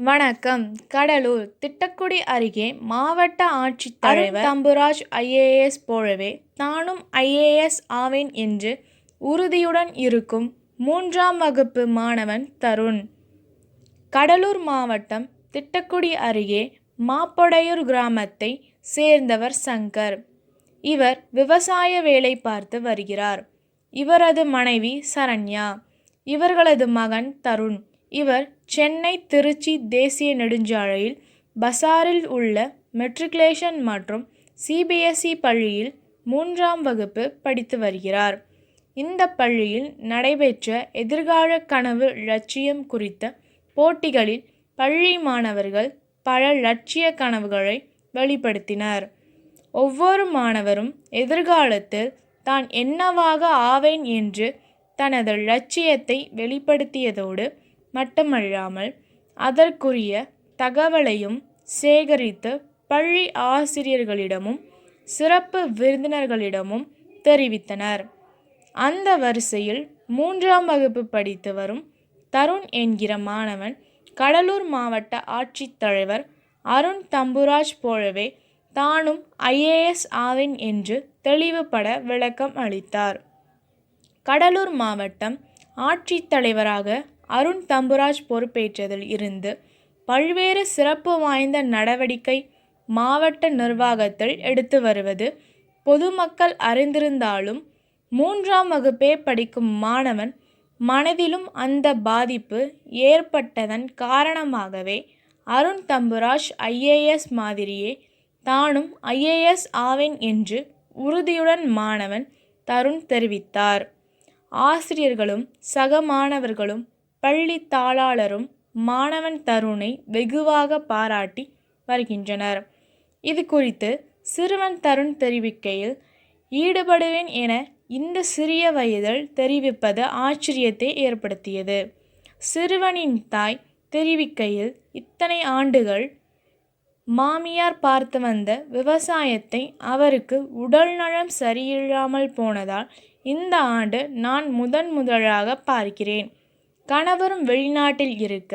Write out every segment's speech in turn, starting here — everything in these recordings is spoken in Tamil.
வணக்கம். கடலூர் திட்டக்குடி அருகே மாவட்ட ஆட்சித்தலைவர் தம்புராஜ் ஐஏஎஸ் போலவே தானும் ஐஏஎஸ் ஆவேன் என்று உறுதியுடன் இருக்கும் 3ஆம் வகுப்பு மாணவன் தருண். கடலூர் மாவட்டம் திட்டக்குடி அருகே மாப்பொடையூர் கிராமத்தை சேர்ந்தவர் சங்கர். இவர் விவசாய வேலை பார்த்து வருகிறார். இவரது மனைவி சரண்யா. இவர்களது மகன் தருண். இவர் சென்னை திருச்சி தேசிய நெடுஞ்சாலையில் பசாரில் உள்ள மெட்ரிகுலேஷன் மற்றும் சிபிஎஸ்இ பள்ளியில் 3ஆம் வகுப்பு படித்து வருகிறார். இந்த பள்ளியில் நடைபெற்ற எதிர்கால கனவு லட்சியம் குறித்த போட்டிகளில் பள்ளி மாணவர்கள் பல லட்சிய கனவுகளை வெளிப்படுத்தினர். ஒவ்வொரு மாணவரும் எதிர்காலத்தில் தான் என்னவாக ஆவேன் என்று தனது லட்சியத்தை வெளிப்படுத்தியதோடு மட்டுமல்லாமல் அதற்குரிய தகவலையும் சேகரித்து பள்ளி ஆசிரியர்களிடமும் சிறப்பு விருந்தினர்களிடமும் தெரிவித்தனர். அந்த வரிசையில் 3ஆம் வகுப்பு படித்து வரும் தருண் என்கிற மாணவன் கடலூர் மாவட்ட ஆட்சித்தலைவர் அருண் தம்புராஜ் போலவே தானும் ஐஏஎஸ் ஆவேன் என்று தெளிவுபட விளக்கம் அளித்தார். கடலூர் மாவட்டம் ஆட்சித்தலைவராக அருண் தம்புராஜ் பொறுப்பேற்றதில் இருந்து பல்வேறு சிறப்பு வாய்ந்த நடவடிக்கை மாவட்ட நிர்வாகத்தில் எடுத்து வருவது பொதுமக்கள் அறிந்திருந்தாலும் 3ஆம் வகுப்பே படிக்கும் மாணவன் மனதிலும் அந்த பாதிப்பு ஏற்பட்டதன் காரணமாகவே அருண் தம்புராஜ் ஐஏஎஸ் மாதிரியே தானும் ஐஏஎஸ் ஆவேன் என்று உறுதியுடன் மாணவன் தருண் தெரிவித்தார். ஆசிரியர்களும் சக மாணவர்களும் பள்ளி தாளாளரும் மாணவன் தருணை வெகுவாக பாராட்டி வருகின்றனர். இது குறித்து சிறுவன் தருண் தெரிவிக்கையில், ஈடுபடுவேன் என இந்த சிறிய வயதில் தெரிவிப்பது ஆச்சரியத்தை ஏற்படுத்தியது. சிறுவனின் தாய் தெரிவிக்கையில், இத்தனை ஆண்டுகள் மாமியார் பார்த்து வந்த விவசாயத்தை அவருக்கு உடல் நலம் சரியில்லாமல் போனதால் இந்த ஆண்டு நான் முதலாக பார்க்கிறேன். கணவரும் வெளிநாட்டில் இருக்க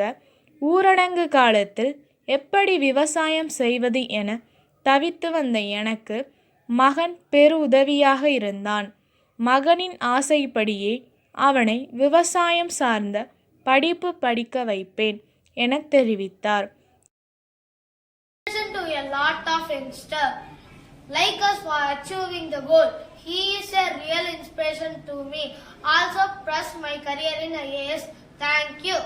ஊரடங்கு காலத்தில் எப்படி விவசாயம் செய்வது என தவித்து வந்த எனக்கு மகன் பெருதவியாக இருந்தான். மகனின் ஆசைப்படியே அவனை விவசாயம் சார்ந்த படிப்பு படிக்க வைப்பேன் என தெரிவித்தார். Like us for achieving the goal. He is a real inspiration to me. Also press my career in IAS. Thank you.